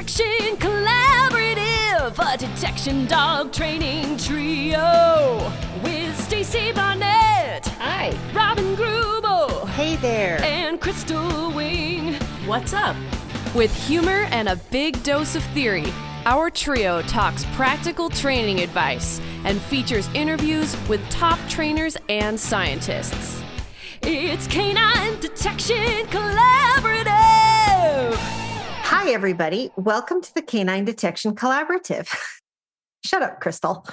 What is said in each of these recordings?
Detection Collaborative, a detection dog training trio with Stacy Barnett. Hi. Robin Greubel. Hey there. And Crystal Wing. What's up? With humor and a big dose of theory, our trio talks practical training advice and features interviews with top trainers and scientists. It's Canine Detection Collaborative. Hi, everybody. Welcome to the Canine Detection Collaborative. Shut up, Crystal.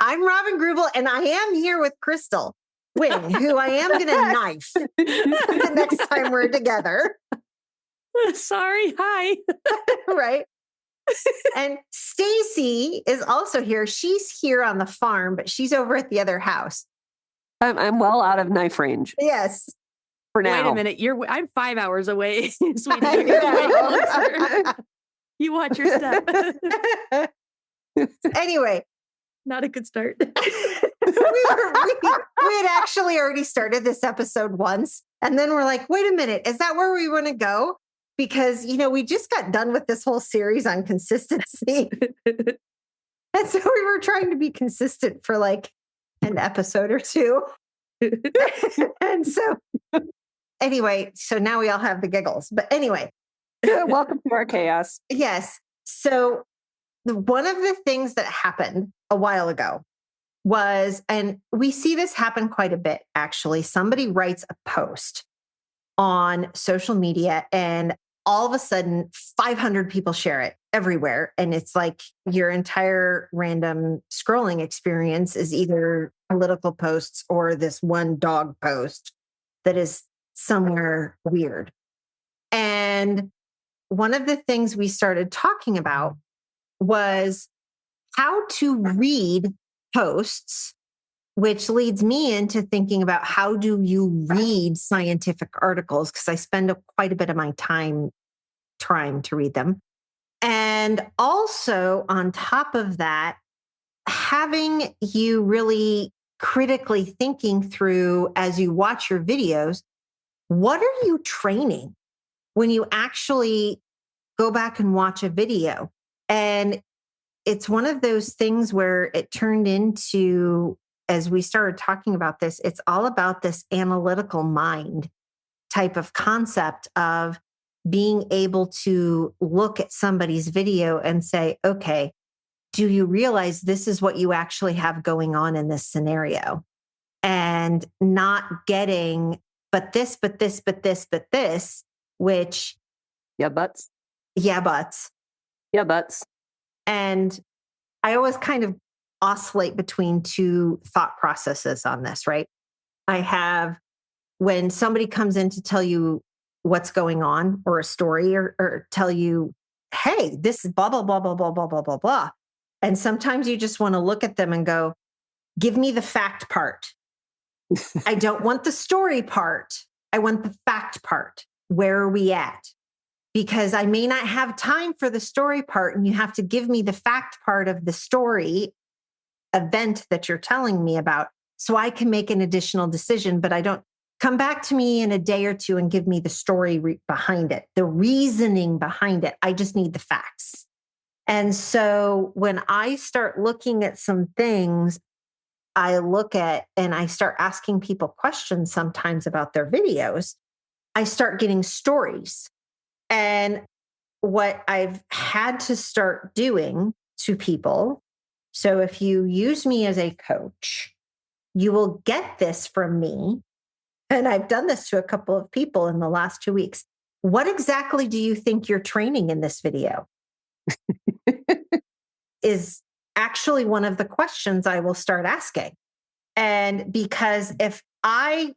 I'm Robin Greubel, and I am here with Crystal Wing, who I am going to knife the next time we're together. Sorry. Hi. Right? And Stacy is also here. She's here on the farm, but she's over at the other house. I'm well out of knife range. Yes. For now. Wait a minute. I'm 5 hours away, sweetie. You watch your step. Anyway. Not a good start. we had actually already started this episode once. And then we're like, wait a minute, is that where we want to go? Because, we just got done with this whole series on consistency. And so we were trying to be consistent for like an episode or two. And so anyway, so now we all have the giggles. But anyway. Welcome to our chaos. Yes. So one of the things that happened a while ago was, and we see this happen quite a bit, actually, somebody writes a post on social media and all of a sudden 500 people share it everywhere. And it's like your entire random scrolling experience is either political posts or this one dog post that is somewhere weird. And one of the things we started talking about was how to read posts, which leads me into thinking about how do you read scientific articles, because I spend quite a bit of my time trying to read them. And also on top of that, having you really critically thinking through as you watch your videos, what are you training when you actually go back and watch a video? And it's one of those things where it turned into, as we started talking about this, it's all about this analytical mind type of concept of being able to look at somebody's video and say, okay, do you realize this is what you actually have going on in this scenario? And not getting, but this, which. Yeah, buts. Yeah, buts. Yeah, buts. And I always kind of oscillate between two thought processes on this, right? I have when somebody comes in to tell you what's going on or a story or tell you, hey, this is blah, blah, blah, blah, blah, blah, blah, blah, blah. And sometimes you just want to look at them and go, give me the fact part. I don't want the story part. I want the fact part. Where are we at? Because I may not have time for the story part, and you have to give me the fact part of the story event that you're telling me about so I can make an additional decision, but I don't come back to me in a day or two and give me the story behind it, the reasoning behind it. I just need the facts. And so when I start looking at some things, I look at and I start asking people questions sometimes about their videos, I start getting stories. And what I've had to start doing to people, so if you use me as a coach, you will get this from me. And I've done this to a couple of people in the last 2 weeks. What exactly do you think you're training in this video? Is actually one of the questions I will start asking. And because I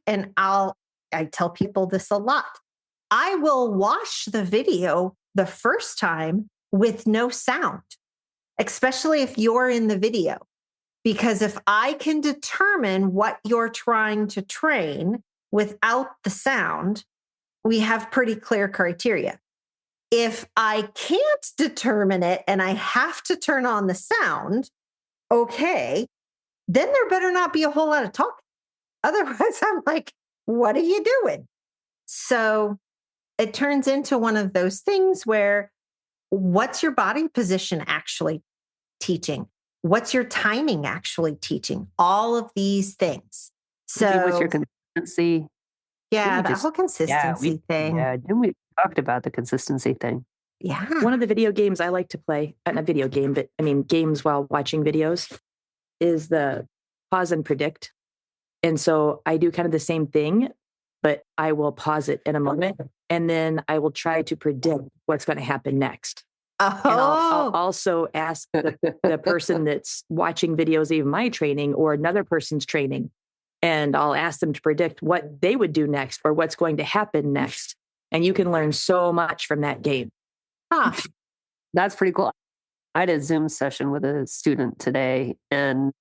tell people this a lot, I will watch the video the first time with no sound, especially if you're in the video. Because if I can determine what you're trying to train without the sound, we have pretty clear criteria. If I can't determine it and I have to turn on the sound, okay, then there better not be a whole lot of talking. Otherwise, I'm like, what are you doing? So it turns into one of those things where what's your body position actually teaching? What's your timing actually teaching? All of these things. Maybe what's your So consistency? yeah, We that just, whole consistency thing. then we talked about the consistency thing. Yeah. One of the video games I like to play, not a video game, but I mean games while watching videos, is the pause and predict. And so I do kind of the same thing, but I will pause it in a moment and then I will try to predict what's going to happen next. And I'll Oh, also ask the person that's watching videos of my training or another person's training, and I'll ask them to predict what they would do next or what's going to happen next. And you can learn so much from that game. huh. That's pretty cool. I had a Zoom session with a student today, and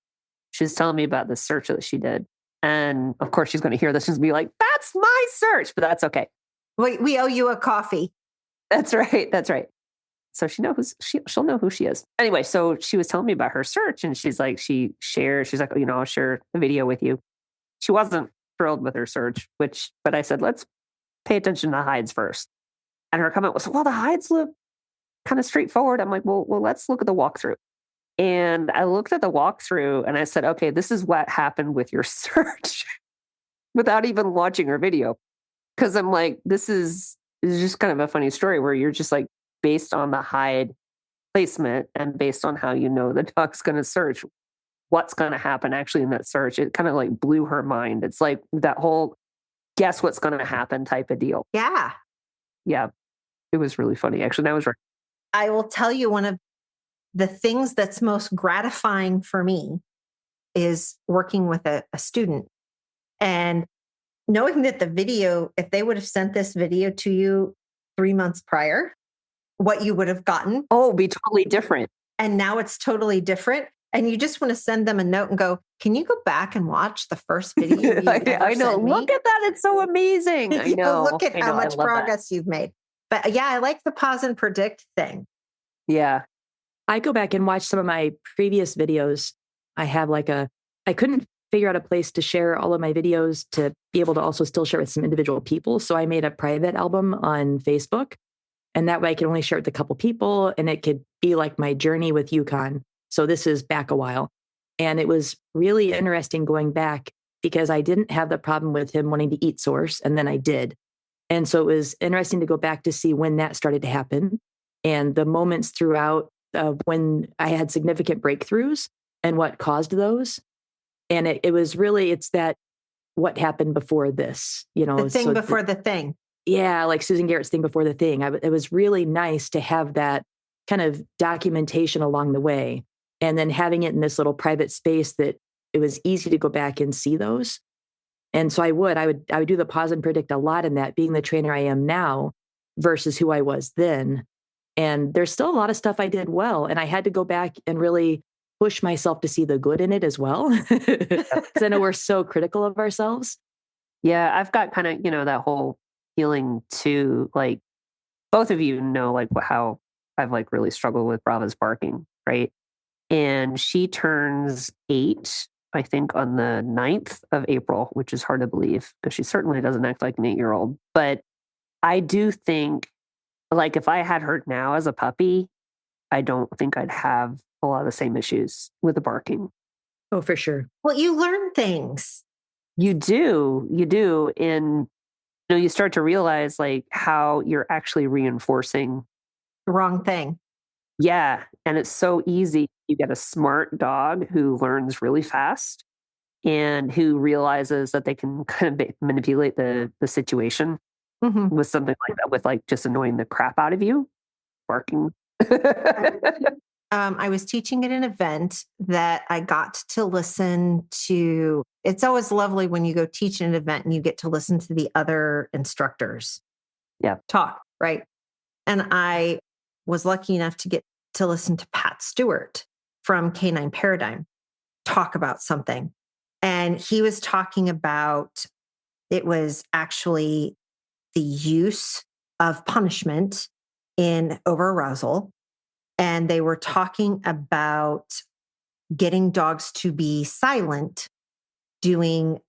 she's telling me about the search that she did. And of course, she's going to hear this and be like, that's my search, but that's okay. We owe you a coffee. That's right. That's right. So she'll know who she is. Anyway, so she was telling me about her search, and she's like, she's like, oh, I'll share the video with you. She wasn't thrilled with her search, but I said, let's pay attention to the hides first. And her comment was, well, the hides look kind of straightforward. I'm like, well, let's look at the walkthrough. And I looked at the walkthrough and I said, okay, this is what happened with your search without even watching her video. Cause I'm like, this is just kind of a funny story where you're just like, based on the hide placement and based on how you know the dog's going to search, what's going to happen actually in that search. It kind of like blew her mind. It's like that whole guess what's going to happen type of deal. Yeah. Yeah. It was really funny. Actually, that was right. I will tell you one of the things that's most gratifying for me is working with a student and knowing that the video, if they would have sent this video to you 3 months prior, what you would have gotten. Oh, be totally different. And now it's totally different. And you just want to send them a note and go, can you go back and watch the first video you ever I know. sent me? Look at that. It's so amazing. I know. Look at how much progress you've made. But yeah, I like the pause and predict thing. Yeah. I go back and watch some of my previous videos. I have I couldn't figure out a place to share all of my videos to be able to also still share with some individual people. So I made a private album on Facebook. And that way I could only share it with a couple people and it could be like my journey with Yukon. So this is back a while. And it was really interesting going back because I didn't have the problem with him wanting to eat source. And then I did. And so it was interesting to go back to see when that started to happen and the moments throughout when I had significant breakthroughs and what caused those. And it was really, it's that what happened before this, The thing before the thing. Yeah, like Susan Garrett's thing before the thing. It was really nice to have that kind of documentation along the way. And then having it in this little private space that it was easy to go back and see those. And so I would do the pause and predict a lot in that, being the trainer I am now versus who I was then. And there's still a lot of stuff I did well. And I had to go back and really push myself to see the good in it as well. Because I know we're so critical of ourselves. Yeah. I've got kind of, that whole feeling too, like both of you know, like how I've like really struggled with Brava's barking, right? And she turns 8, I think, on the 9th of April, which is hard to believe because she certainly doesn't act like an 8-year-old. But I do think, like, if I had her now as a puppy, I don't think I'd have a lot of the same issues with the barking. Oh, for sure. Well, you learn things. You do. And, you start to realize like how you're actually reinforcing The wrong thing. Yeah. And it's so easy. You get a smart dog who learns really fast and who realizes that they can kind of manipulate the situation with something like that, with like just annoying the crap out of you, barking. I was teaching at an event that I got to listen to. It's always lovely when you go teach an event and you get to listen to the other instructors talk, right? And I was lucky enough to get to listen to Pat Stewart from Canine Paradigm talk about something. And he was talking about, it was actually the use of punishment in overarousal. And they were talking about getting dogs to be silent doing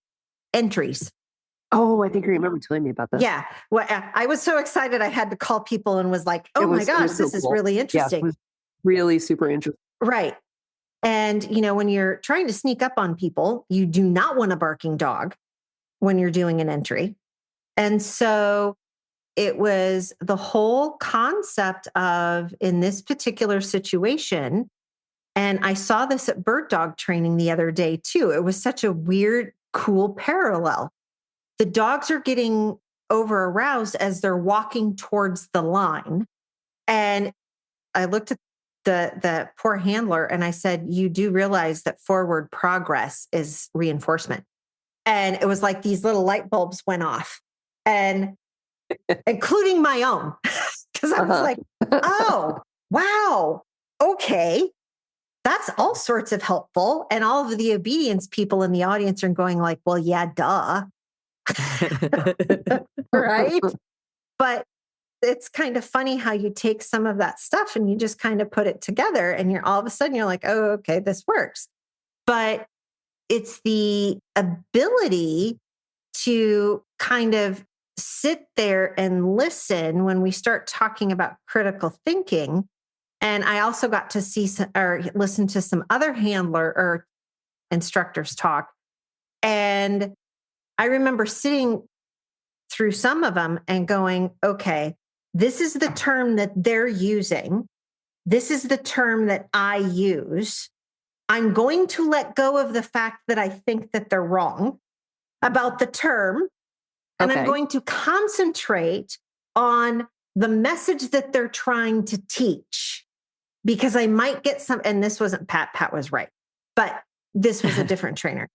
entries. Oh, I think you remember telling me about this. Yeah. Well, I was so excited. I had to call people and was like, oh my gosh, this is really interesting. Yeah, it was really super interesting. Right. And, when you're trying to sneak up on people, you do not want a barking dog when you're doing an entry. And so it was the whole concept of, in this particular situation, and I saw this at bird dog training the other day too. It was such a weird, cool parallel. The dogs are getting over aroused as they're walking towards the line. And I looked at the poor handler and I said, you do realize that forward progress is reinforcement. And it was like these little light bulbs went off, and including my own, because I was like, oh, wow. Okay. That's all sorts of helpful. And all of the obedience people in the audience are going like, well, yeah, duh. Right. But it's kind of funny how you take some of that stuff and you just kind of put it together and you're all of a sudden you're like, oh, okay, this works. But it's the ability to kind of sit there and listen when we start talking about critical thinking. And I also got to see or listen to some other handler or instructors talk. And I remember sitting through some of them and going, okay, this is the term that they're using. This is the term that I use. I'm going to let go of the fact that I think that they're wrong about the term. And I'm going to concentrate on the message that they're trying to teach, because I might get some, and this wasn't Pat, Pat was right, but this was a different trainer.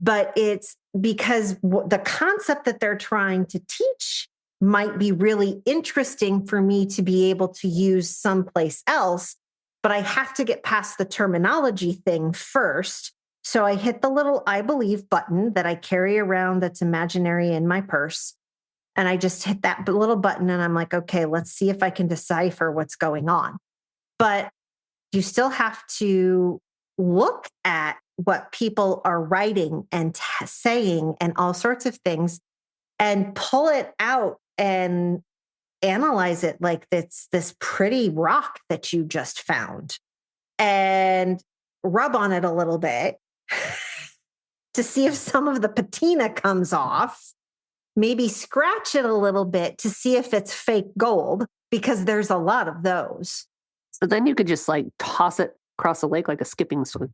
But it's because the concept that they're trying to teach might be really interesting for me to be able to use someplace else, but I have to get past the terminology thing first. So I hit the little I believe button that I carry around that's imaginary in my purse. And I just hit that little button and I'm like, okay, let's see if I can decipher what's going on. But you still have to look at what people are writing and saying and all sorts of things and pull it out and analyze it like it's this pretty rock that you just found and rub on it a little bit to see if some of the patina comes off, maybe scratch it a little bit to see if it's fake gold, because there's a lot of those. So then you could just like toss it across the lake like a skipping swing.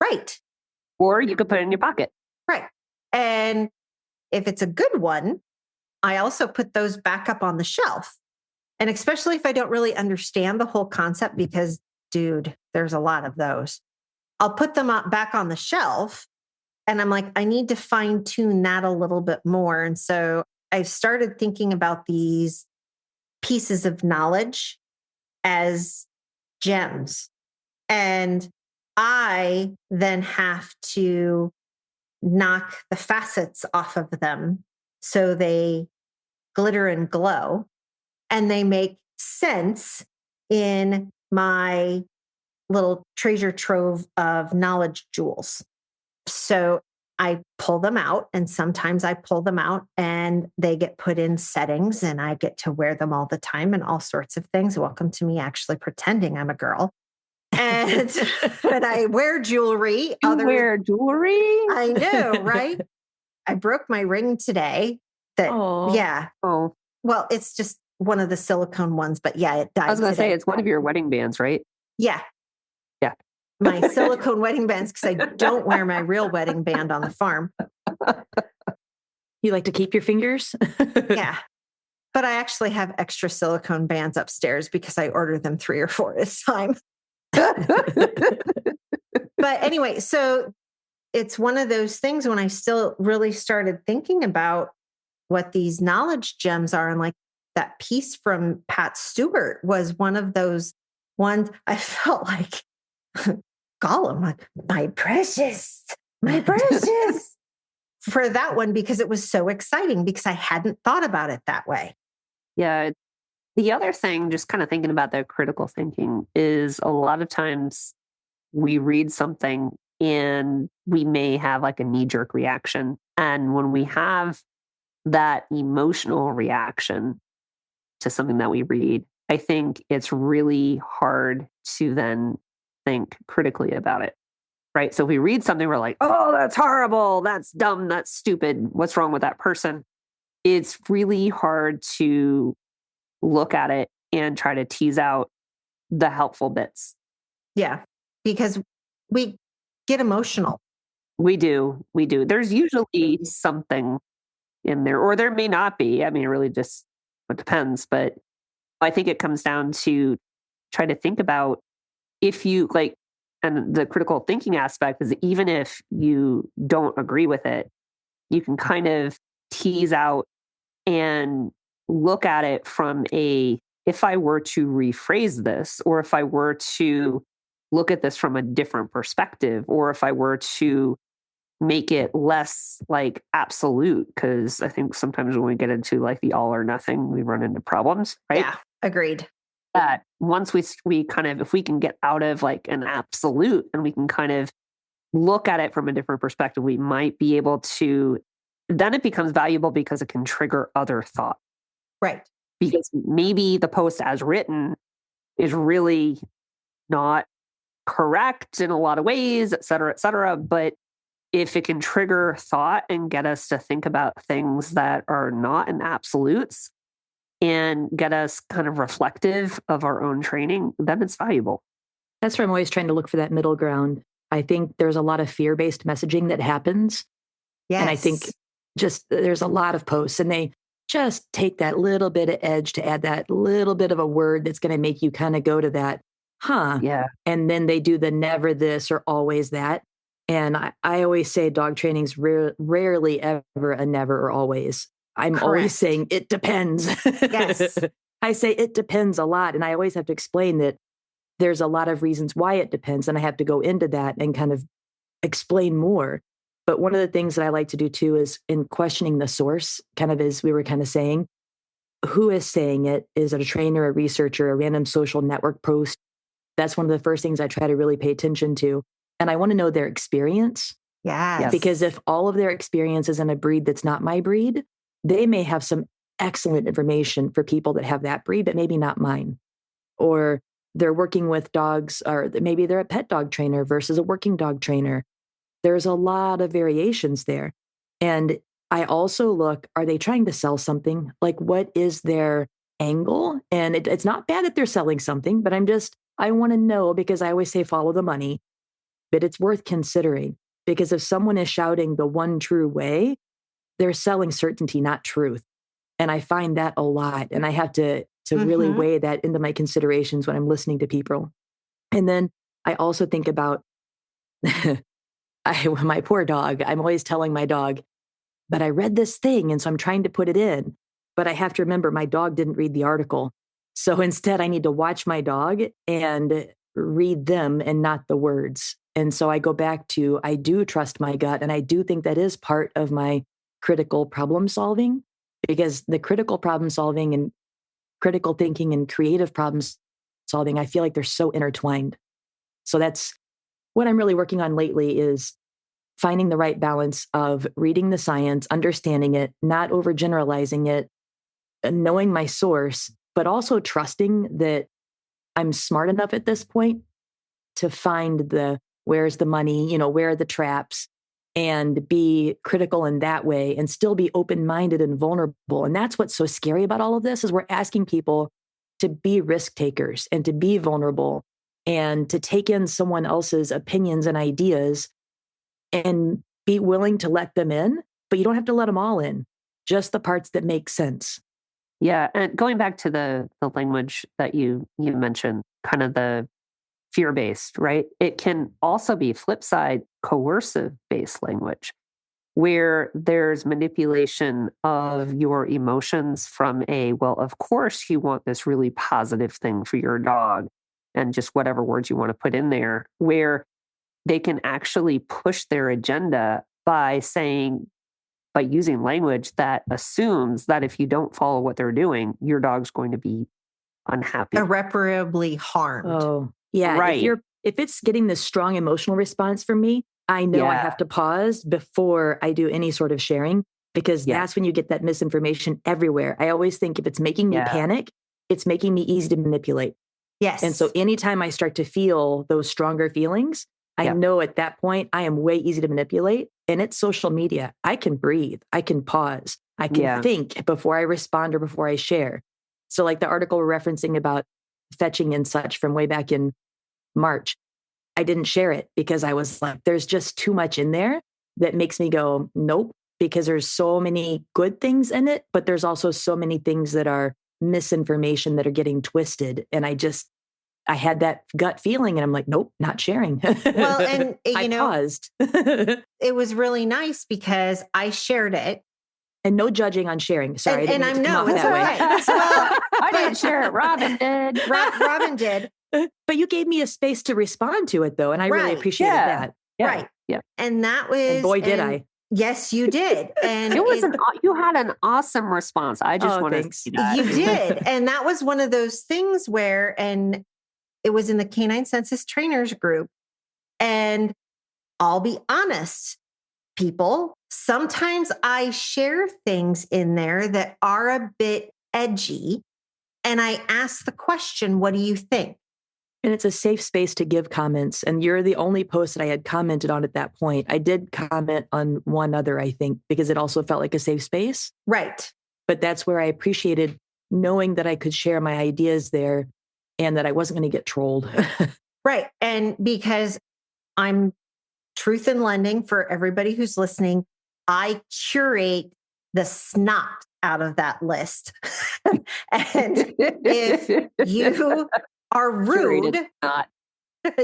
Right. Or you could put it in your pocket. Right. And if it's a good one, I also put those back up on the shelf. And especially if I don't really understand the whole concept, because, dude, there's a lot of those. I'll put them up back on the shelf. And I'm like, I need to fine tune that a little bit more. And so I've started thinking about these pieces of knowledge as gems. And I then have to knock the facets off of them so they glitter and glow and they make sense in my little treasure trove of knowledge jewels. So I pull them out, and sometimes I pull them out and they get put in settings and I get to wear them all the time and all sorts of things. Welcome to me actually pretending I'm a girl. And when I wear jewelry. Wear jewelry? I know, right? I broke my ring today. Yeah. Oh. Well, it's just one of the silicone ones, but yeah, it died. I was going to say, it's one of your wedding bands, right? Yeah. Yeah. My silicone wedding bands, because I don't wear my real wedding band on the farm. You like to keep your fingers? Yeah. But I actually have extra silicone bands upstairs because I order them 3 or 4 at a time. But anyway, so it's one of those things when I still really started thinking about what these knowledge gems are. And like that piece from Pat Stewart was one of those ones I felt like Gollum, like, my precious, for that one, because it was so exciting because I hadn't thought about it that way. Yeah. The other thing, just kind of thinking about the critical thinking, is a lot of times we read something and we may have like a knee-jerk reaction. And when we have that emotional reaction to something that we read, I think it's really hard to then think critically about it, right? So if we read something, we're like, oh, that's horrible, that's dumb, that's stupid, what's wrong with that person? It's really hard to look at it and try to tease out the helpful bits. Yeah, because we get emotional. We do. There's usually something in there, or there may not be. I mean, it really just it depends. But I think it comes down to try to think about if you like, and the critical thinking aspect is even if you don't agree with it, you can kind of tease out and look at it from if I were to rephrase this, or if I were to look at this from a different perspective, or if I were to make it less like absolute, because I think sometimes when we get into like the all or nothing, we run into problems, right? Yeah, agreed. That once we kind of, if we can get out of like an absolute and we can kind of look at it from a different perspective, we might be able to, then it becomes valuable because it can trigger other thought. Right. Because maybe the post as written is really not correct in a lot of ways, et cetera, but if it can trigger thought and get us to think about things that are not in absolutes and get us kind of reflective of our own training, then it's valuable. That's where I'm always trying to look for that middle ground. I think there's a lot of fear-based messaging that happens. Yes. And I think just there's a lot of posts and they just take that little bit of edge to add that little bit of a word that's going to make you kind of go to that, huh? Yeah. And then they do the never this or always that. And I always say dog training's rarely ever a never or always. I'm always saying it depends. Yes. I say it depends a lot. And I always have to explain that there's a lot of reasons why it depends. And I have to go into that and kind of explain more. But one of the things that I like to do too is in questioning the source, kind of as we were kind of saying, who is saying it? Is it a trainer, a researcher, a random social network post? That's one of the first things I try to really pay attention to. And I want to know their experience. Yes. Because if all of their experience is in a breed that's not my breed, they may have some excellent information for people that have that breed, but maybe not mine. Or they're working with dogs, or maybe they're a pet dog trainer versus a working dog trainer. There's a lot of variations there. And I also look, are they trying to sell something? Like, what is their angle? And it's not bad that they're selling something, but I want to know, because I always say follow the money, but it's worth considering. Because if someone is shouting the one true way, they're selling certainty, not truth. And I find that a lot. And I have to really weigh that into my considerations when I'm listening to people. And then I also think about my poor dog. I'm always telling my dog, but I read this thing, and so I'm trying to put it in. But I have to remember my dog didn't read the article. So instead, I need to watch my dog and read them and not the words. And so I go back to, I do trust my gut. And I do think that is part of my critical problem solving, because the critical problem solving and critical thinking and creative problem solving, I feel like they're so intertwined. So that's what I'm really working on lately, is finding the right balance of reading the science, understanding it, not overgeneralizing it, knowing my source, but also trusting that I'm smart enough at this point to find where's the money, where are the traps, and be critical in that way and still be open-minded and vulnerable. And that's what's so scary about all of this, is we're asking people to be risk takers and to be vulnerable and to take in someone else's opinions and ideas and be willing to let them in, but you don't have to let them all in, just the parts that make sense. Yeah. And going back to the language that you mentioned, kind of the fear-based, right? It can also be flip side, coercive-based language, where there's manipulation of your emotions from well, of course you want this really positive thing for your dog, and just whatever words you want to put in there, where they can actually push their agenda by using language that assumes that if you don't follow what they're doing, your dog's going to be unhappy. Irreparably harmed. Oh, yeah. Right. If it's getting this strong emotional response from me, I know I have to pause before I do any sort of sharing, because that's when you get that misinformation everywhere. I always think if it's making me panic, it's making me easy to manipulate. Yes. And so anytime I start to feel those stronger feelings, I know at that point I am way easy to manipulate. And it's social media. I can breathe. I can pause. I can think before I respond or before I share. So like the article we're referencing about fetching and such from way back in March, I didn't share it because I was like, there's just too much in there that makes me go, nope, because there's so many good things in it, but there's also so many things that are misinformation that are getting twisted. And I had that gut feeling and I'm like, nope, not sharing. Well, and I paused. It was really nice because I shared it. And no judging on sharing. Sorry, and I'm no, it's all right. Well, I didn't share it. Robin did. Robin did. But you gave me a space to respond to it though. And I really appreciated that. Yeah. Right. Yeah. And that was, and boy, did I. Yes, you did. And it was you had an awesome response. I just want to see that. You did. And that was one of those things where, and it was in the Canine Census Trainers group. And I'll be honest, people, sometimes I share things in there that are a bit edgy. And I ask the question, what do you think? And it's a safe space to give comments. And you're the only post that I had commented on at that point. I did comment on one other, I think, because it also felt like a safe space. Right. But that's where I appreciated knowing that I could share my ideas there and that I wasn't going to get trolled. Right. And because I'm truth in lending for everybody who's listening, I curate the snot out of that list. And if you are rude,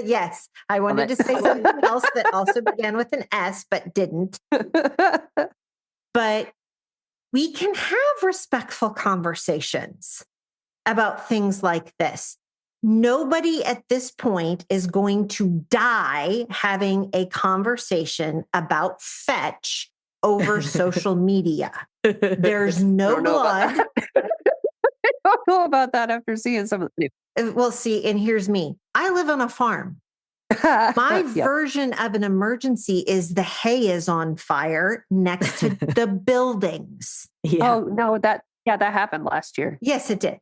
yes, I wanted to say something else that also began with an S, but didn't. But we can have respectful conversations about things like this. Nobody at this point is going to die having a conversation about fetch over social media. There's no blood. I don't know about that after seeing some of the news. Well, see, and here's me. I live on a farm. My version of an emergency is the hay is on fire next to the buildings. Yeah. Oh, no, that happened last year. Yes, it did.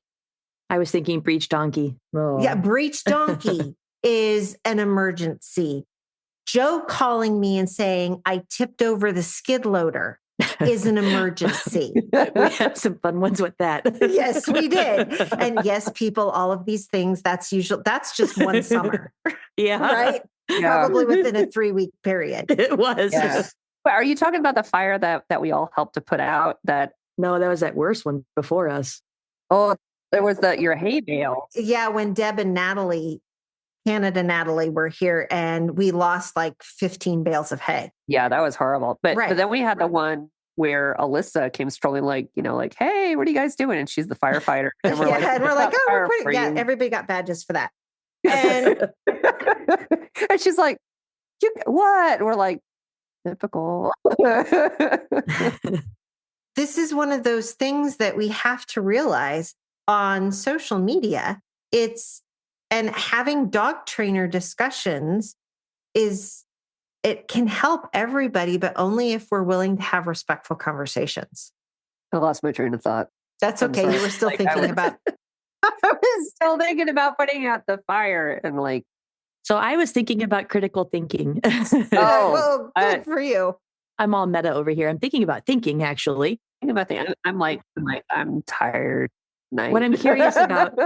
I was thinking breech donkey. Oh. Yeah, breech donkey is an emergency. Joe calling me and saying I tipped over the skid loader is an emergency. We had some fun ones with that. Yes, we did. And yes, people, all of these things, that's just one summer. Yeah. Right? Yeah. Probably within a 3-week period. It was. Yeah. But are you talking about the fire that we all helped to put out? No, that was that worst one before us. Oh, there was your hay bale. Yeah, when Deb and Canada Natalie were here and we lost like 15 bales of hay. Yeah, that was horrible. But then we had the one where Alyssa came strolling like, hey, what are you guys doing? And she's the firefighter. And we're and we're like, oh, everybody got badges for that. And, and she's like, what? And we're like, typical. This is one of those things that we have to realize on social media. And having dog trainer discussions it can help everybody, but only if we're willing to have respectful conversations. I lost my train of thought. That's okay. You were still thinking about. I was still thinking about putting out the fire and like. So I was thinking about critical thinking. Oh, good for you. I'm all meta over here. I'm thinking about thinking, actually. I'm tired. What I'm curious about,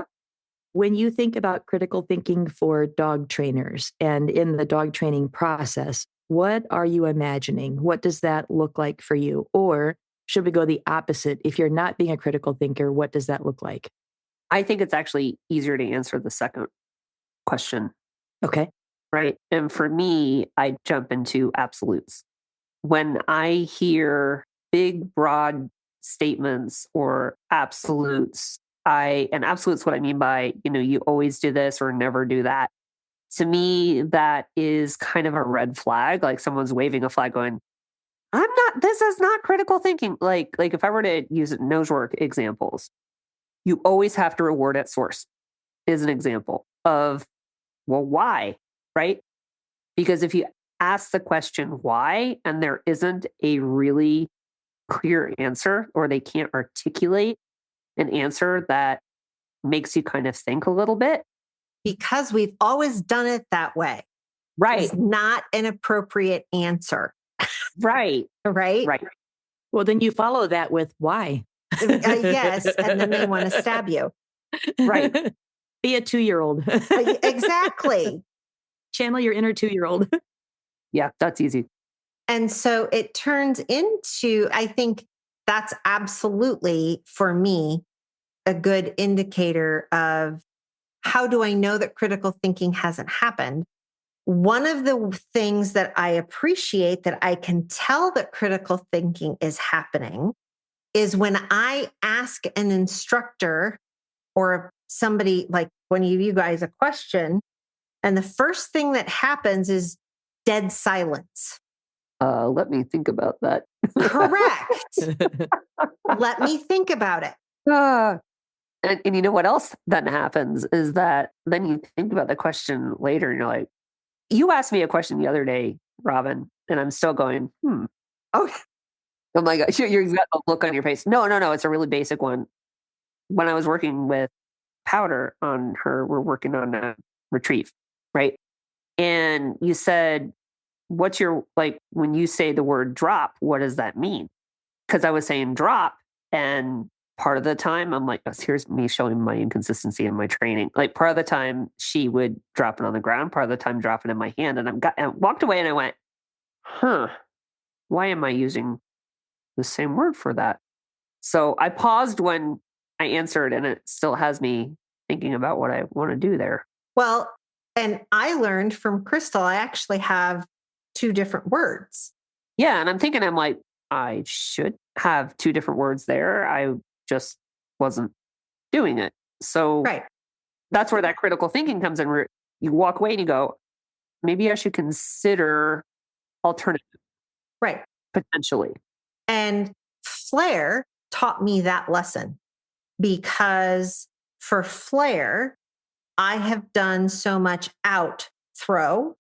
when you think about critical thinking for dog trainers and in the dog training process, what are you imagining? What does that look like for you? Or should we go the opposite? If you're not being a critical thinker, what does that look like? I think it's actually easier to answer the second question. Okay. Right. And for me, I jump into absolutes. When I hear big, broad statements or absolutes, and absolutes, what I mean by, you always do this or never do that. To me, that is kind of a red flag. Like someone's waving a flag going, this is not critical thinking. Like if I were to use nose work examples, you always have to reward at source is an example of, well, why? Right? Because if you ask the question why, and there isn't a really clear answer, or they can't articulate an answer that makes you kind of think a little bit. Because we've always done it that way. Right. It's not an appropriate answer. Right. Right? Right. Well, then you follow that with why. Yes. And then they want to stab you. Right. Be a 2-year-old. Exactly. Channel your inner 2-year-old. Yeah, that's easy. And so it turns into, I think that's absolutely, for me, a good indicator of how do I know that critical thinking hasn't happened? One of the things that I appreciate that I can tell that critical thinking is happening is when I ask an instructor or somebody like one of you guys a question, and the first thing that happens is dead silence. Let me think about that. Correct. Let me think about it. And you know what else then happens is that then you think about the question later and you're like, you asked me a question the other day, Robin, and I'm still going, Oh, I'm like, you've got a look on your face. No. It's a really basic one. When I was working with Powder on her, we're working on a retrieve, right? And you said, what's your, like, when you say the word drop, what does that mean? Because I was saying drop, and part of the time I'm like, oh, here's me showing my inconsistency in my training. Like part of the time she would drop it on the ground, part of the time drop it in my hand. And I walked away and I went, why am I using the same word for that? So I paused when I answered, and it still has me thinking about what I want to do there. well, and I learned from Crystal, I actually have 2 different words. Yeah. And I'm thinking, I'm like, I should have 2 different words there. I just wasn't doing it. So Right. that's where that critical thinking comes in, where you walk away and you go, maybe I should consider alternative. Right. Potentially. And Flair taught me that lesson because for Flair, I have done so much out, throw.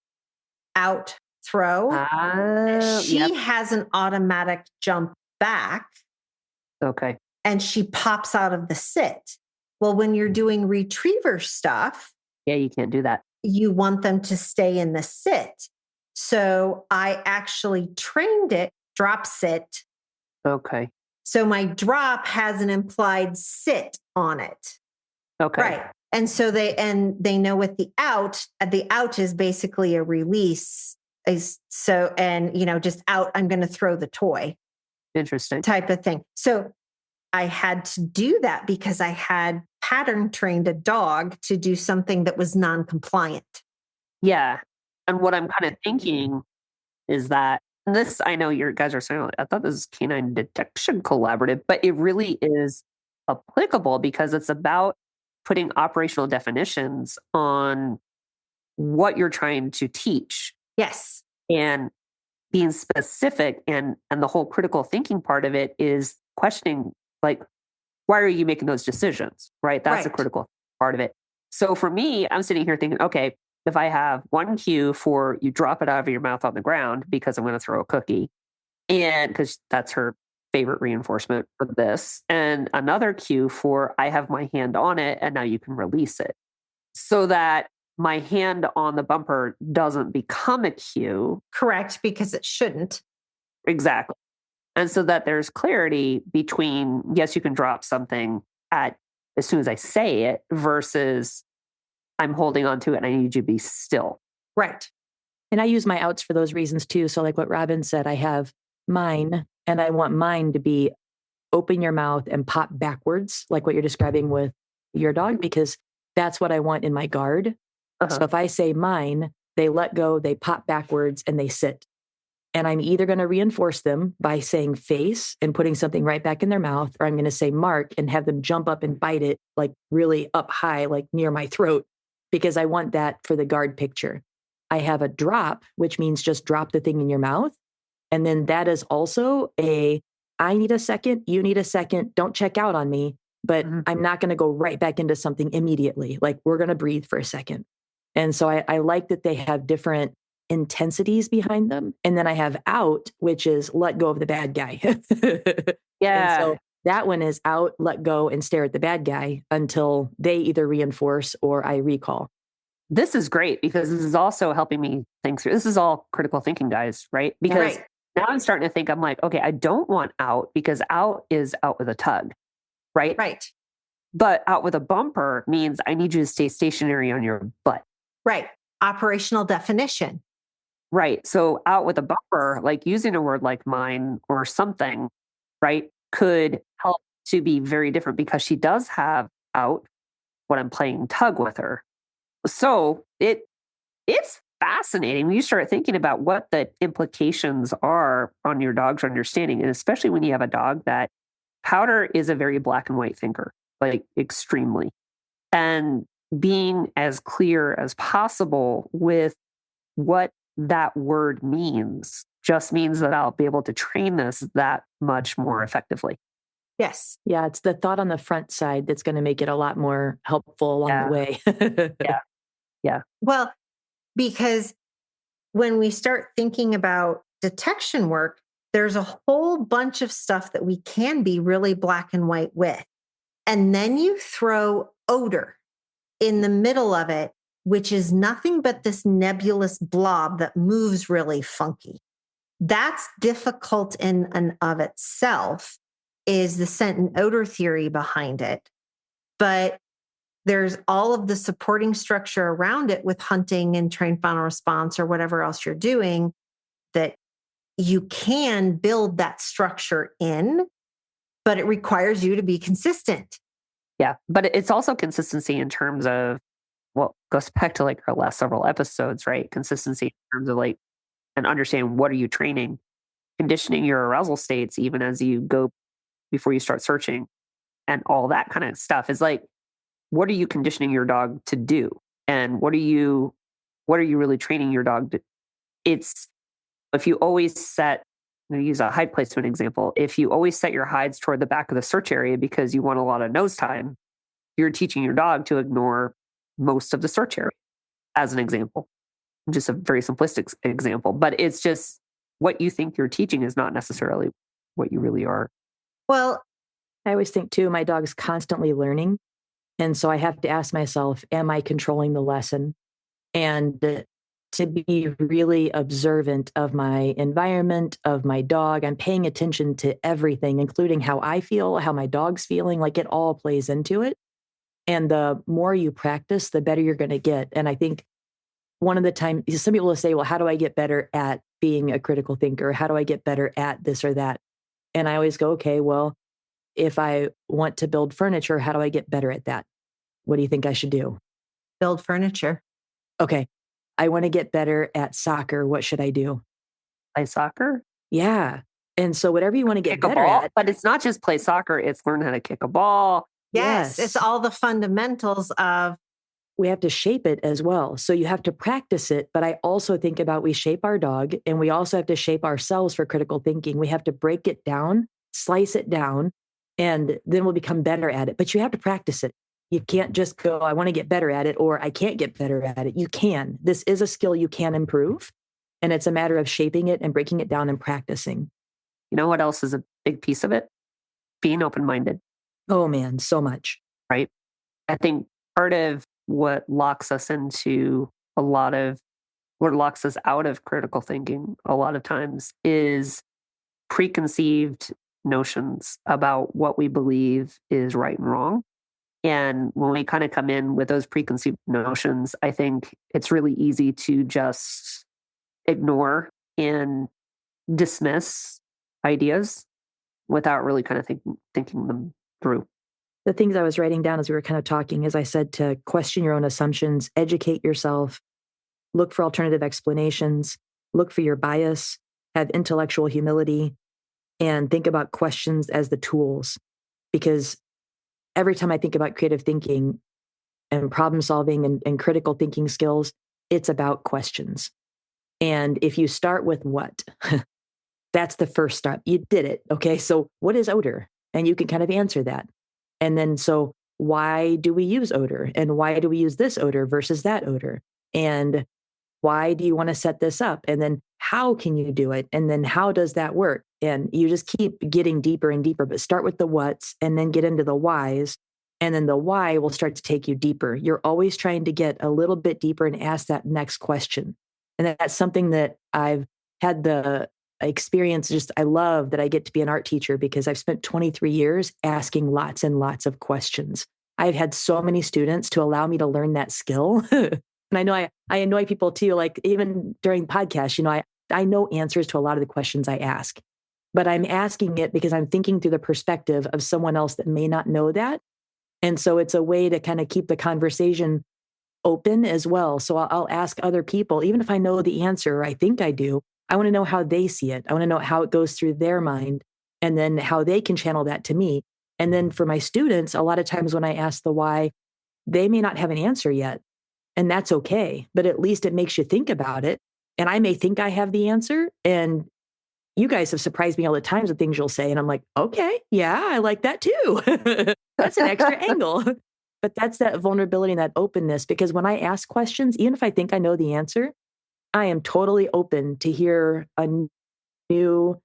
She has an automatic jump back. Okay. And she pops out of the sit. Well, when you're doing retriever stuff, yeah, you can't do that. You want them to stay in the sit. So I actually trained it, drop sit. Okay. So my drop has an implied sit on it. Okay. Right. And so they know with the out is basically a release. Just out, I'm going to throw the toy. Interesting. Type of thing. So I had to do that because I had pattern trained a dog to do something that was non-compliant. Yeah. And what I'm kind of thinking is that this, I know you guys are saying, I thought this is canine detection collaborative, but it really is applicable because it's about putting operational definitions on what you're trying to teach. Yes. And being specific, and the whole critical thinking part of it is questioning, like, why are you making those decisions? Right? That's the critical part of it. So for me, I'm sitting here thinking, okay, if I have one cue for you drop it out of your mouth on the ground because I'm going to throw a cookie, and because that's her favorite reinforcement for this, and another cue for I have my hand on it and now you can release it, so that my hand on the bumper doesn't become a cue. Correct, because it shouldn't. Exactly. And so that there's clarity between, yes, you can drop something at as soon as I say it versus I'm holding on to it and I need you to be still. Right. And I use my outs for those reasons too. So like what Robin said, I have mine and I want mine to be open your mouth and pop backwards, like what you're describing with your dog, because that's what I want in my guard. So if I say mine, they let go, they pop backwards and they sit. And I'm either going to reinforce them by saying face and putting something right back in their mouth, or I'm going to say mark and have them jump up and bite it like really up high, like near my throat, because I want that for the guard picture. I have a drop, which means just drop the thing in your mouth. And then that is also I need a second, you need a second, don't check out on me, but I'm not going to go right back into something immediately. Like we're going to breathe for a second. And so I like that they have different intensities behind them. And then I have out, which is let go of the bad guy. Yeah. And so that one is out, let go, and stare at the bad guy until they either reinforce or I recall. This is great because this is also helping me think through. This is all critical thinking, guys, right? Because now I'm starting to think, I'm like, okay, I don't want out because out is out with a tug, right? Right. But out with a bumper means I need you to stay stationary on your butt. Right. Operational definition. Right. So out with a bumper, like using a word like mine or something, right, could help to be very different because she does have out when I'm playing tug with her. So it's fascinating when you start thinking about what the implications are on your dog's understanding. And especially when you have a dog that Powder is a very black and white thinker, like extremely. And being as clear as possible with what that word means just means that I'll be able to train this that much more effectively. Yes. Yeah, it's the thought on the front side that's going to make it a lot more helpful along the way. Yeah. Well, because when we start thinking about detection work, there's a whole bunch of stuff that we can be really black and white with. And then you throw odor in the middle of it, which is nothing but this nebulous blob that moves really funky. That's difficult in and of itself, is the scent and odor theory behind it. But there's all of the supporting structure around it with hunting and trained final response or whatever else you're doing that you can build that structure in, but it requires you to be consistent. Yeah. But it's also consistency in terms of, well, goes back to like our last several episodes, right? Consistency in terms of like, and understand what are you training, conditioning your arousal states, even as you go before you start searching and all that kind of stuff is like, what are you conditioning your dog to do? And what are you really training your dog to? It's, if you always set, I'm going to use a hide placement example. If you always set your hides toward the back of the search area because you want a lot of nose time, you're teaching your dog to ignore most of the search area, as an example. Just a very simplistic example, but it's just what you think you're teaching is not necessarily what you really are. Well, I always think too, my dog's constantly learning. And so I have to ask myself, am I controlling the lesson? And to be really observant of my environment, of my dog. I'm paying attention to everything, including how I feel, how my dog's feeling, like it all plays into it. And the more you practice, the better you're going to get. And I think one of the time, some people will say, well, how do I get better at being a critical thinker? How do I get better at this or that? And I always go, okay, well, if I want to build furniture, how do I get better at that? What do you think I should do? build furniture. Okay. I want to get better at soccer. What should I do? Play soccer? Yeah. And so whatever you want to get Kick a better ball? at. But it's not just play soccer, it's learn how to kick a ball. Yes, it's all the fundamentals of. We have to shape it as well. So you have to practice it. But I also think about we shape our dog and we also have to shape ourselves for critical thinking. We have to break it down, slice it down, and then we'll become better at it. But you have to practice it. You can't just go, I want to get better at it, or I can't get better at it. You can. This is a skill you can improve. And it's a matter of shaping it and breaking it down and practicing. You know what else is a big piece of it? Being open-minded. Oh man, so much. Right? I think part of what locks us into what locks us out of critical thinking a lot of times is preconceived notions about what we believe is right and wrong. And when we kind of come in with those preconceived notions, I think it's really easy to just ignore and dismiss ideas without really kind of thinking them through. The things I was writing down as we were kind of talking, as I said, to question your own assumptions, educate yourself, look for alternative explanations, look for your bias, have intellectual humility, and think about questions as the tools. Because every time I think about creative thinking and problem solving and critical thinking skills, it's about questions. And if you start with what, that's the first step. You did it. Okay. So what is odor? And you can kind of answer that. And then, so why do we use odor? And why do we use this odor versus that odor? And why do you want to set this up? And then how can you do it? And then how does that work? And you just keep getting deeper and deeper, but start with the what's and then get into the whys. And then the why will start to take you deeper. You're always trying to get a little bit deeper and ask that next question. And that's something that I've had the experience. Just, I love that I get to be an art teacher because I've spent 23 years asking lots and lots of questions. I've had so many students to allow me to learn that skill. And I know I annoy people too, like even during podcasts, I know answers to a lot of the questions I ask, but I'm asking it because I'm thinking through the perspective of someone else that may not know that. And so it's a way to kind of keep the conversation open as well. So I'll ask other people, even if I know the answer, or I think I do, I want to know how they see it. I want to know how it goes through their mind and then how they can channel that to me. And then for my students, a lot of times when I ask the why, they may not have an answer yet. And that's okay. But at least it makes you think about it. And I may think I have the answer. And you guys have surprised me all the times with things you'll say. And I'm like, okay, yeah, I like that too. That's an extra angle. But that's that vulnerability and that openness. Because when I ask questions, even if I think I know the answer, I am totally open to hear a new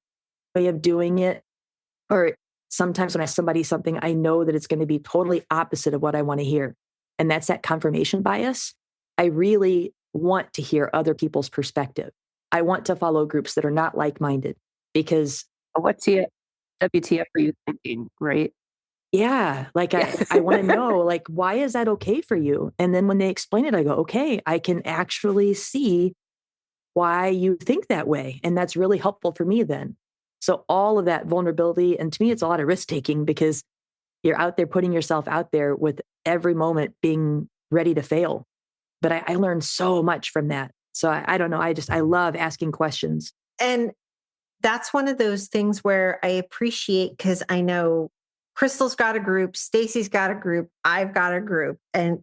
way of doing it. Or sometimes when I ask somebody something, I know that it's going to be totally opposite of what I want to hear. And that's that confirmation bias. I really want to hear other people's perspective. I want to follow groups that are not like-minded because What's the WTF are you thinking, right? yeah, like I want to know, like, why is that okay for you? And then when they explain it, I go, okay, I can actually see why you think that way. And that's really helpful for me then. So all of that vulnerability, and to me, it's a lot of risk taking because you're out there putting yourself out there with every moment being ready to fail. But I learned so much from that. So I don't know. I love asking questions. And that's one of those things where I appreciate because I know Crystal's got a group, Stacy's got a group, I've got a group. And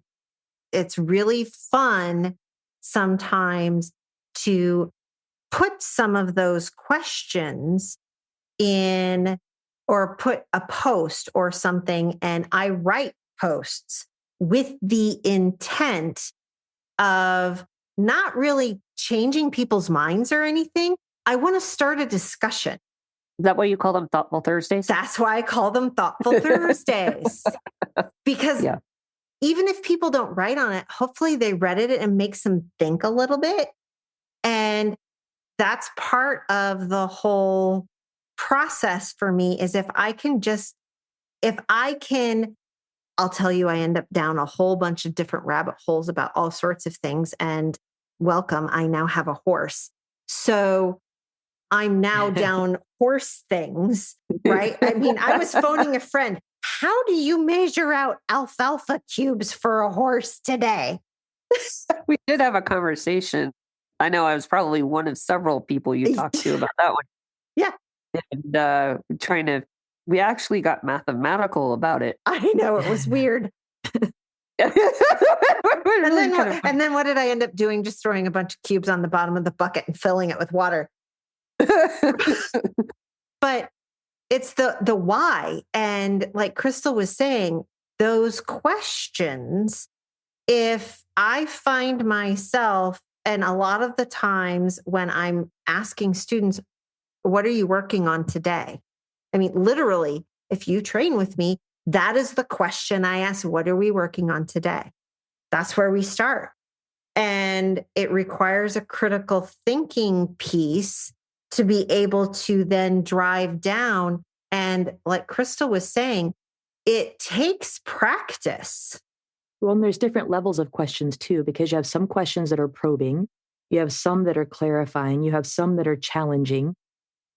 it's really fun sometimes to put some of those questions in or put a post or something. And I write posts with the intent of not really changing people's minds or anything. I want to start a discussion. Is that why you call them Thoughtful Thursdays? That's why I call them Thoughtful Thursdays. Because even if people don't write on it, hopefully they read it and makes them think a little bit. And that's part of the whole process for me is I'll tell you, I end up down a whole bunch of different rabbit holes about all sorts of things. And welcome, I now have a horse. So I'm now down horse things, right? I mean, I was phoning a friend. How do you measure out alfalfa cubes for a horse today? We did have a conversation. I know I was probably one of several people you talked to about that one. Yeah. And we actually got mathematical about it. I know, it was weird. And then what did I end up doing? Just throwing a bunch of cubes on the bottom of the bucket and filling it with water. But it's the why. And like Crystal was saying, those questions, if I find myself, and a lot of the times when I'm asking students, what are you working on today? I mean, literally, if you train with me, that is the question I ask. What are we working on today? That's where we start. And it requires a critical thinking piece to be able to then drive down. And like Crystal was saying, it takes practice. Well, and there's different levels of questions too, because you have some questions that are probing, you have some that are clarifying, you have some that are challenging.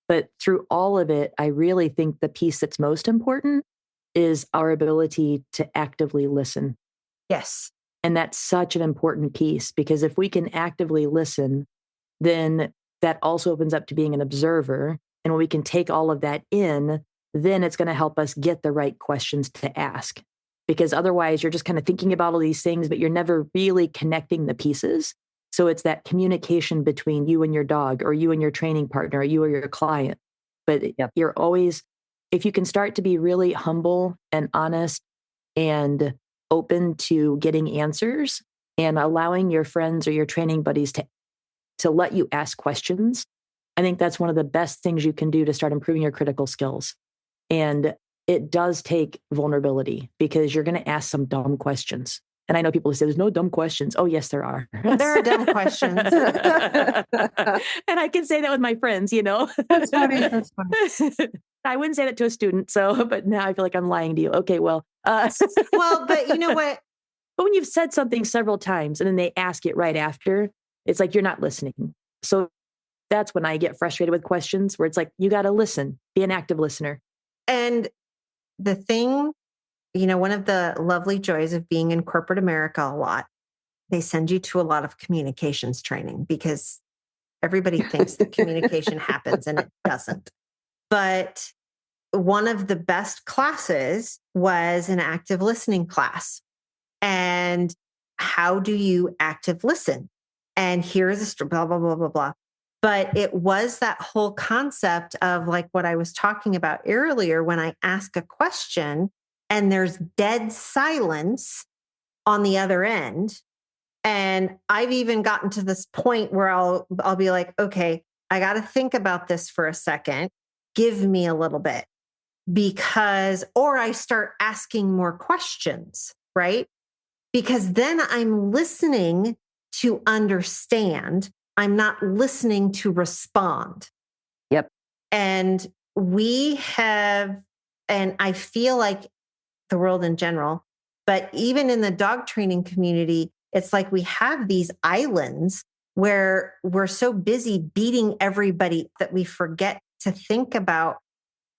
But through all of it, I really think the piece that's most important is our ability to actively listen. Yes. And that's such an important piece because if we can actively listen, then that also opens up to being an observer. And when we can take all of that in, then it's going to help us get the right questions to ask. Because otherwise, you're just kind of thinking about all these things, but you're never really connecting the pieces. So it's that communication between you and your dog, or you and your training partner, or you or your client. But you're always, if you can start to be really humble and honest and open to getting answers and allowing your friends or your training buddies to to let you ask questions. I think that's one of the best things you can do to start improving your critical skills. And it does take vulnerability because you're going to ask some dumb questions. And I know people say there's no dumb questions. Oh, yes, there are. There are dumb questions. And I can say that with my friends, That's funny. That's funny. I wouldn't say that to a student. But now I feel like I'm lying to you. Okay, well. Well, but you know what? But when you've said something several times and then they ask it right after, it's like you're not listening. So that's when I get frustrated with questions where it's like, you got to listen, be an active listener. And the thing, one of the lovely joys of being in corporate America a lot, they send you to a lot of communications training because everybody thinks that communication happens and it doesn't. But one of the best classes was an active listening class. And how do you active listen? And here's a blah, blah, blah, blah, blah. But it was that whole concept of like what I was talking about earlier, when I ask a question and there's dead silence on the other end. And I've even gotten to this point where I'll be like, okay, I got to think about this for a second. Give me a little bit or I start asking more questions, right? Because then I'm listening to understand. I'm not listening to respond. Yep. And I feel like the world in general, but even in the dog training community, it's like we have these islands where we're so busy beating everybody that we forget to think about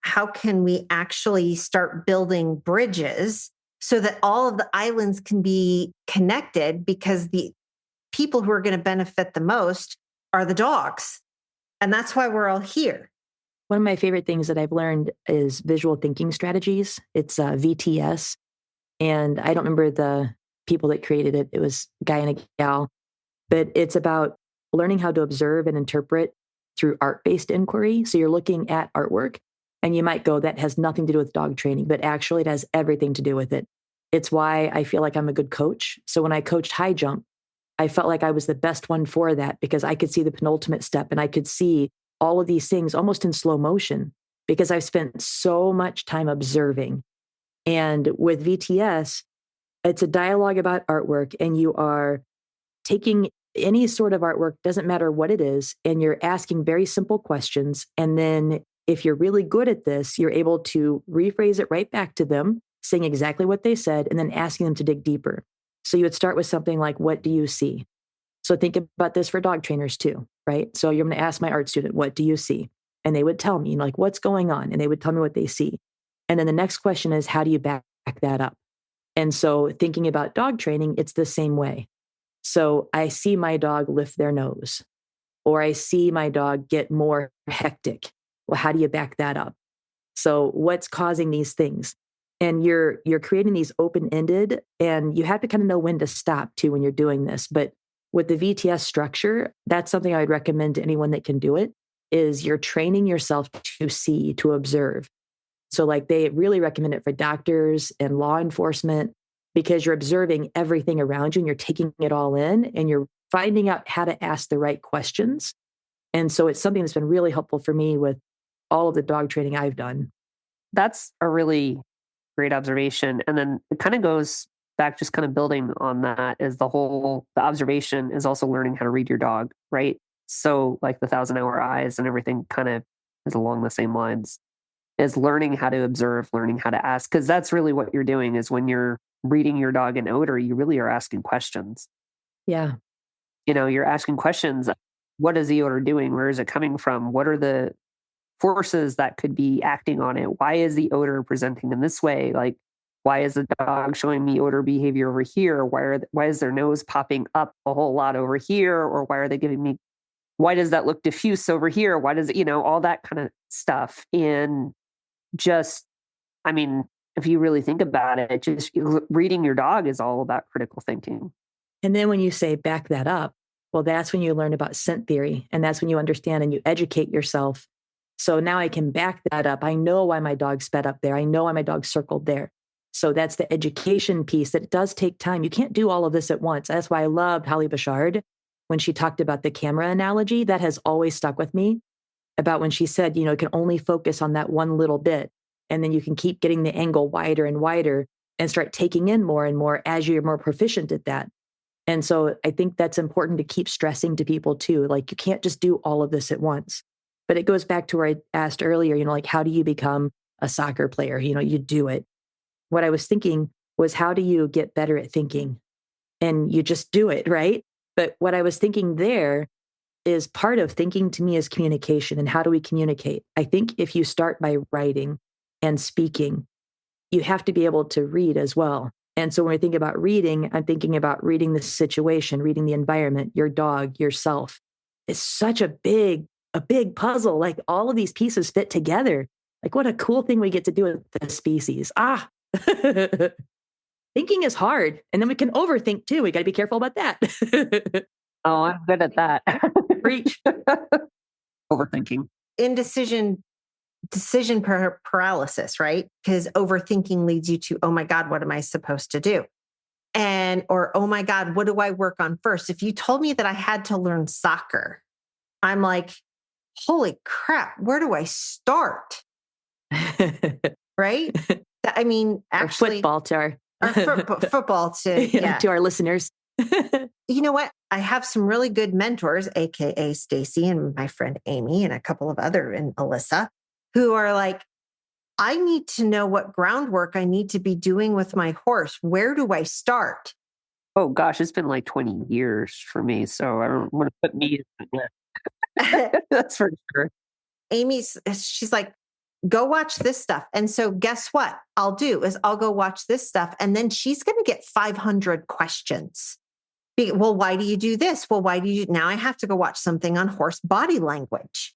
how can we actually start building bridges so that all of the islands can be connected, because the people who are going to benefit the most are the dogs. And that's why we're all here. One of my favorite things that I've learned is visual thinking strategies. It's VTS. And I don't remember the people that created it. It was a guy and a gal. But it's about learning how to observe and interpret through art-based inquiry. So you're looking at artwork and you might go, that has nothing to do with dog training, but actually it has everything to do with it. It's why I feel like I'm a good coach. So when I coached high jump, I felt like I was the best one for that because I could see the penultimate step and I could see all of these things almost in slow motion because I've spent so much time observing. And with VTS, it's a dialogue about artwork, and you are taking any sort of artwork, doesn't matter what it is, and you're asking very simple questions. And then if you're really good at this, you're able to rephrase it right back to them, saying exactly what they said, and then asking them to dig deeper. So you would start with something like, what do you see? So think about this for dog trainers too, right? So you're going to ask my art student, what do you see? And they would tell me, like, what's going on? And they would tell me what they see. And then the next question is, how do you back that up? And so thinking about dog training, it's the same way. So I see my dog lift their nose, or I see my dog get more hectic. Well, how do you back that up? So what's causing these things? And you're creating these open-ended, and you have to kind of know when to stop too when you're doing this. But with the VTS structure, that's something I would recommend to anyone that can do it, is you're training yourself to see, to observe. So like they really recommend it for doctors and law enforcement, because you're observing everything around you and you're taking it all in and you're finding out how to ask the right questions. And so it's something that's been really helpful for me with all of the dog training I've done. That's a really great observation. And then it kind of goes back, just kind of building on that, is the observation is also learning how to read your dog, right? So like the 1,000-hour eyes and everything kind of is along the same lines, is learning how to observe, learning how to ask, because that's really what you're doing. Is when you're reading your dog in odor, you really are asking questions. Yeah. You're asking questions. What is the odor doing? Where is it coming from? What are the forces that could be acting on it? Why is the odor presenting in this way? Like, why is the dog showing me odor behavior over here? Why is their nose popping up a whole lot over here? Or why does that look diffuse over here? Why does it, all that kind of stuff. And if you really think about it, just reading your dog is all about critical thinking. And then when you say back that up, well, that's when you learn about scent theory. And that's when you understand and you educate yourself. So now I can back that up. I know why my dog sped up there. I know why my dog circled there. So that's the education piece, that it does take time. You can't do all of this at once. That's why I loved Holly Bouchard, when she talked about the camera analogy, that has always stuck with me, about when she said, you can only focus on that one little bit, and then you can keep getting the angle wider and wider and start taking in more and more as you're more proficient at that. And so I think that's important to keep stressing to people too. Like, you can't just do all of this at once. But it goes back to where I asked earlier, like, how do you become a soccer player? You do it. What I was thinking was, how do you get better at thinking? And you just do it, right? But what I was thinking there is, part of thinking to me is communication. And how do we communicate? I think if you start by writing and speaking, you have to be able to read as well. And so when I think about reading, I'm thinking about reading the situation, reading the environment, your dog, yourself. It's such a big puzzle. Like, all of these pieces fit together. Like, what a cool thing we get to do with the species. Thinking is hard. And then we can overthink too. We got to be careful about that. Oh, I'm good at that. Preach. Overthinking. Indecision, decision paralysis, right? Because overthinking leads you to, oh my God, what am I supposed to do? Or, oh my God, what do I work on first? If you told me that I had to learn soccer, I'm like, holy crap, where do I start? Right? I mean, actually, or football to football to to our listeners. You know what? I have some really good mentors, AKA Stacy and my friend Amy and a couple of other, and Alyssa, who are like, I need to know what groundwork I need to be doing with my horse. Where do I start? Oh gosh, it's been like 20 years for me. So I don't want to put me in that. That's for sure. She's like, go watch this stuff. And so guess what I'll do is I'll go watch this stuff. And then she's going to get 500 questions. Well, why do you do this? Well, why do you? Now I have to go watch something on horse body language.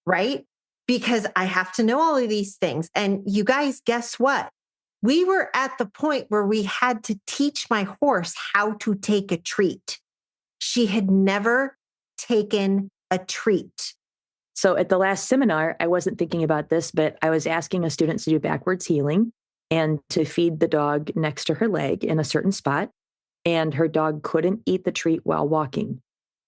Right? Because I have to know all of these things. And you guys, guess what? We were at the point where we had to teach my horse how to take a treat. She had never taken a treat. So at the last seminar, I wasn't thinking about this, but I was asking a student to do backwards heeling and to feed the dog next to her leg in a certain spot. And her dog couldn't eat the treat while walking.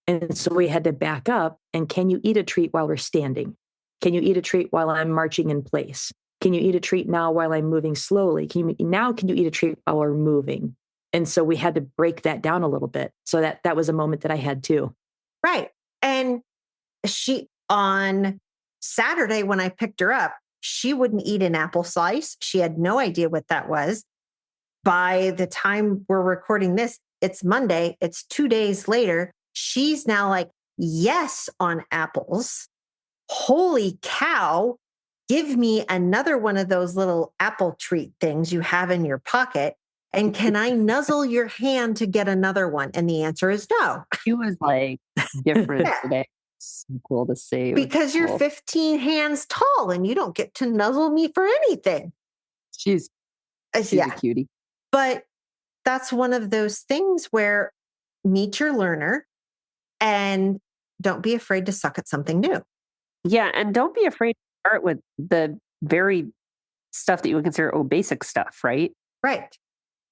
And so we had to back up. And can you eat a treat while we're standing? Can you eat a treat while I'm marching in place? Can you eat a treat now while I'm moving slowly? Can you eat a treat while we're moving? And so we had to break that down a little bit. So that was a moment that I had too. Right. And on Saturday, when I picked her up, she wouldn't eat an apple slice. She had no idea what that was. By the time we're recording this, it's Monday. It's 2 days later. She's now like, yes, on apples. Holy cow. Give me another one of those little apple treat things you have in your pocket. And can I nuzzle your hand to get another one? And the answer is no. She was like different today. So cool to see. Because you're 15 hands tall and you don't get to nuzzle me for anything. She's a cutie. But that's one of those things where meet your learner and don't be afraid to suck at something new. Yeah. And don't be afraid to start with the very stuff that you would consider, basic stuff, right? Right.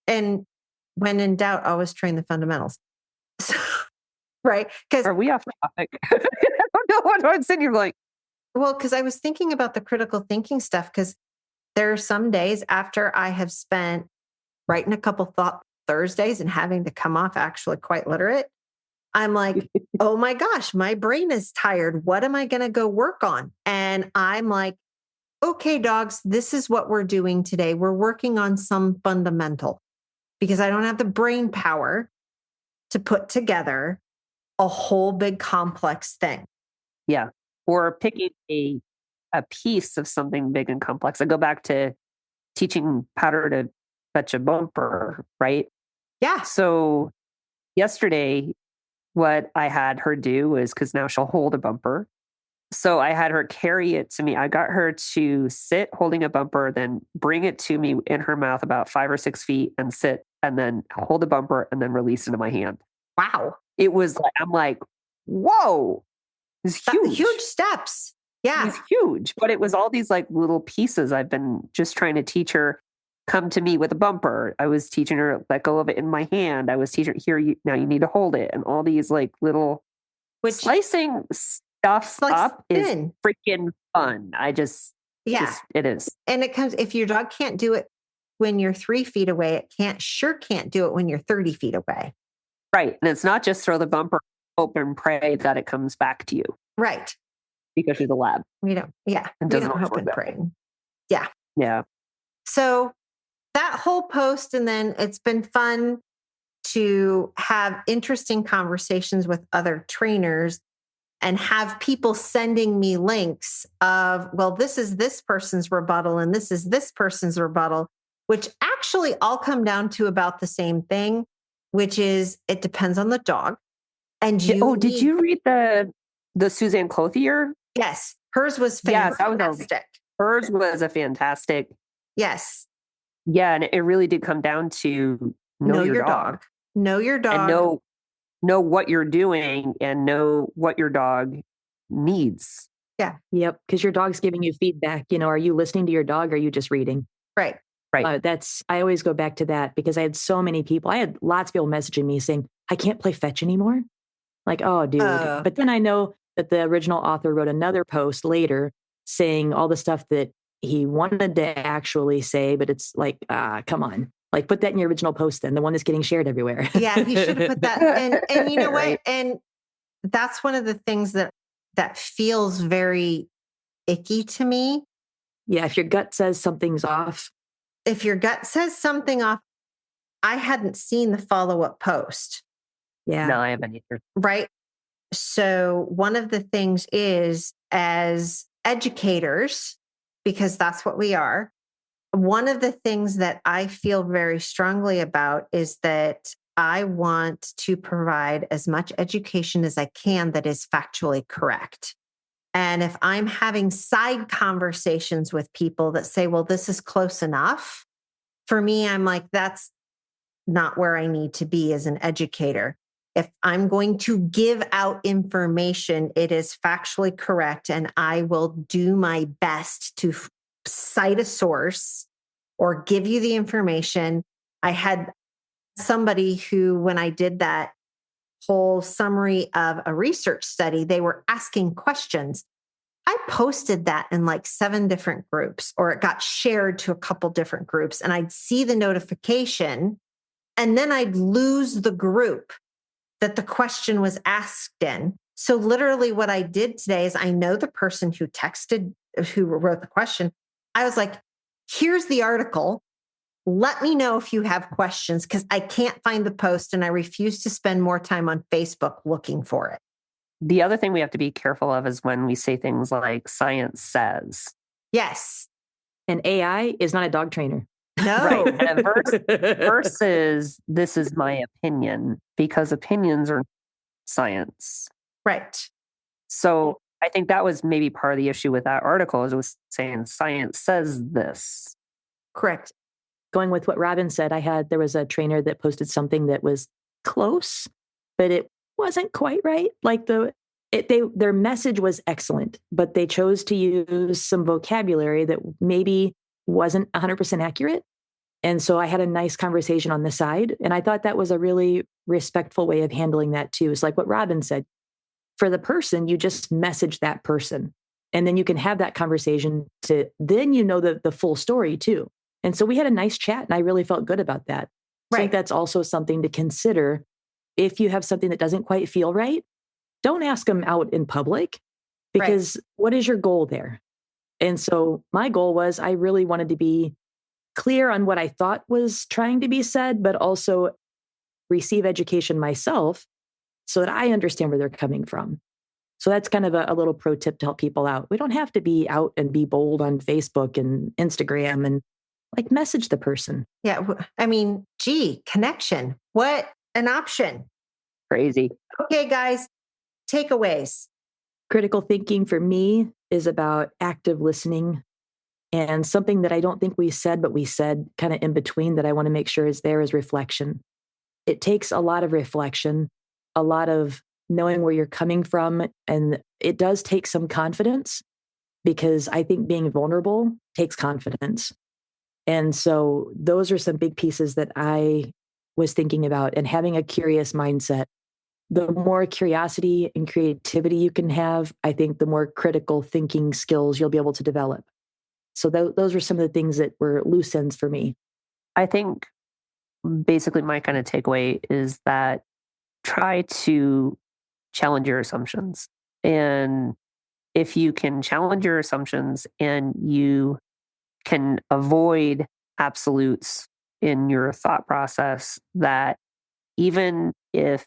And when in doubt, always train the fundamentals. Right. Because are we off topic? I don't know what I'm sitting here like. Well, because I was thinking about the critical thinking stuff, because there are some days after I have spent writing a couple thought Thursdays and having to come off actually quite literate. I'm like, oh my gosh, my brain is tired. What am I going to go work on? And I'm like, okay, dogs, this is what we're doing today. We're working on some fundamental, because I don't have the brain power to put together a whole big complex thing. Yeah. Or picking a piece of something big and complex. I go back to teaching Powder to fetch a bumper, right? Yeah. So yesterday, what I had her do was, because now she'll hold a bumper. So I had her carry it to me. I got her to sit holding a bumper, then bring it to me in her mouth about 5 or 6 feet and sit, and then hold the bumper and then release into my hand. Wow. It was like, I'm like, whoa, it's huge. Huge steps. Yeah. It's huge. But it was all these like little pieces I've been just trying to teach her come to me with a bumper. I was teaching her, let go of it in my hand. I was teaching her, now you need to hold it. And all these like little slicing stuff up is freaking fun. It is. And it comes, if your dog can't do it when you're 3 feet away, it can't do it when you're 30 feet away. Right. And it's not just throw the bumper, hope and pray that it comes back to you. Right. Because she's a lab. We don't hope and pray. Yeah. Yeah. So that whole post, and then it's been fun to have interesting conversations with other trainers and have people sending me links of, well, this is this person's rebuttal and this is this person's rebuttal, which actually all come down to about the same thing, which is it depends on the dog. And did you read the Suzanne Clothier? Yes. Hers was fantastic. Hers was a fantastic. Yes. Yeah. And it really did come down to know your dog. Know your dog. And know what you're doing and know what your dog needs. Yeah. Yep. Because your dog's giving you feedback. Are you listening to your dog or are you just reading? Right. Right. I always go back to that because I had so many people. I had lots of people messaging me saying, I can't play fetch anymore. Like, oh, dude. But then I know that the original author wrote another post later saying all the stuff that he wanted to actually say, but it's like, come on. Like, put that in your original post then, the one that's getting shared everywhere. Yeah, he should have put that. And you know what? And that's one of the things that feels very icky to me. Yeah, if your gut says something's off. If your gut says something off, I hadn't seen the follow-up post. Yeah. No, I haven't either. Right. So one of the things is, as educators, because that's what we are, one of the things that I feel very strongly about is that I want to provide as much education as I can that is factually correct. And if I'm having side conversations with people that say, well, this is close enough, for me, I'm like, that's not where I need to be as an educator. If I'm going to give out information, it is factually correct, and I will do my best to cite a source or give you the information. I had somebody who, when I did that whole summary of a research study, they were asking questions. I posted that in like 7 different groups, or it got shared to a couple different groups, and I'd see the notification, and then I'd lose the group that the question was asked in. So literally what I did today is, I know the person who wrote the question. I was like, here's the article. Let me know if you have questions, because I can't find the post and I refuse to spend more time on Facebook looking for it. The other thing we have to be careful of is when we say things like science says. Yes. And AI is not a dog trainer. No. Right. And versus this is my opinion, because opinions are science. Right. So I think that was maybe part of the issue with that article, is it was saying science says this. Correct. Going with what Robin said, there was a trainer that posted something that was close, but it wasn't quite right. Like their message was excellent, but they chose to use some vocabulary that maybe wasn't 100% accurate. And so I had a nice conversation on the side, and I thought that was a really respectful way of handling that too. It's like what Robin said. For the person, you just message that person, and then you can have that conversation then the full story too. And so we had a nice chat, and I really felt good about that. So I think that's also something to consider. If you have something that doesn't quite feel right, don't ask them out in public, because what is your goal there? And so my goal was, I really wanted to be clear on what I thought was trying to be said, but also receive education myself so that I understand where they're coming from. So that's kind of a little pro tip to help people out. We don't have to be out and be bold on Facebook and Instagram and like message the person. Yeah. I mean, connection. What an option. Crazy. Okay, guys, takeaways. Critical thinking for me is about active listening. And something that I don't think we said, but we said kind of in between that I want to make sure is there, is reflection. It takes a lot of reflection, a lot of knowing where you're coming from. And it does take some confidence, because I think being vulnerable takes confidence. And so those are some big pieces that I was thinking about, and having a curious mindset. The more curiosity and creativity you can have, I think the more critical thinking skills you'll be able to develop. So those are some of the things that were loose ends for me. I think basically my kind of takeaway is that try to challenge your assumptions. And if you can challenge your assumptions and you can avoid absolutes in your thought process, that even if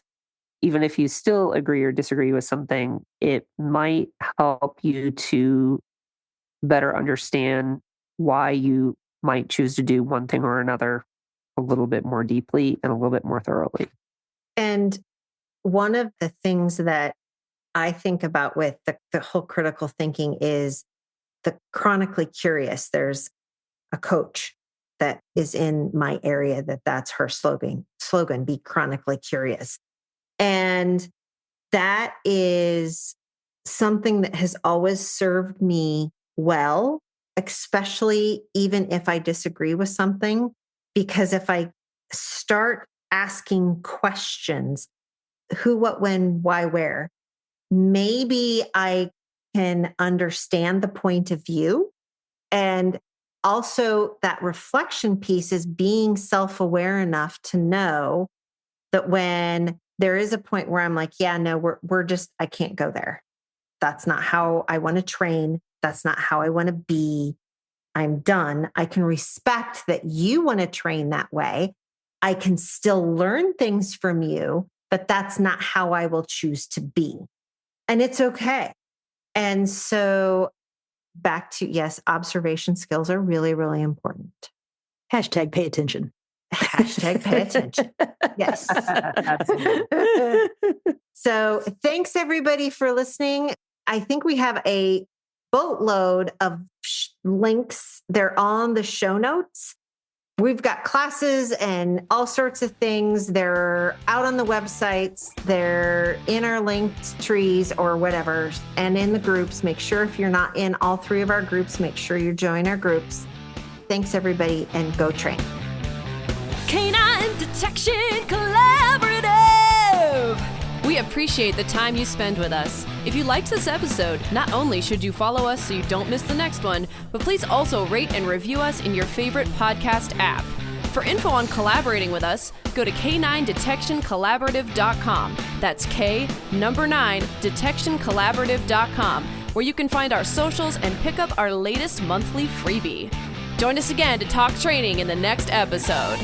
you still agree or disagree with something, it might help you to better understand why you might choose to do one thing or another a little bit more deeply and a little bit more thoroughly. And one of the things that I think about with the whole critical thinking is the chronically curious. There's a coach that is in my area that's her slogan, be chronically curious. And that is something that has always served me well, especially even if I disagree with something, because if I start asking questions, who, what, when, why, where, maybe I can understand the point of view. And also that reflection piece is being self-aware enough to know that when there is a point where I'm like, yeah, no, I can't go there. That's not how I want to train. That's not how I want to be. I'm done. I can respect that you want to train that way. I can still learn things from you, but that's not how I will choose to be. And it's okay. And so back to, yes, observation skills are really, really important. Hashtag pay attention. Hashtag pay attention. Yes. Absolutely. So thanks everybody for listening. I think we have a boatload of links. They're on the show notes. We've got classes and all sorts of things. They're out on the websites. They're in our linked trees or whatever, and in the groups. Make sure if you're not in all 3 of our groups, make sure you join our groups. Thanks everybody, and go train. Canine Detection Collaborative! We appreciate the time you spend with us. If you liked this episode, not only should you follow us so you don't miss the next one, but please also rate and review us in your favorite podcast app. For info on collaborating with us, go to k9detectioncollaborative.com. That's K9detectioncollaborative.com, where you can find our socials and pick up our latest monthly freebie. Join us again to talk training in the next episode.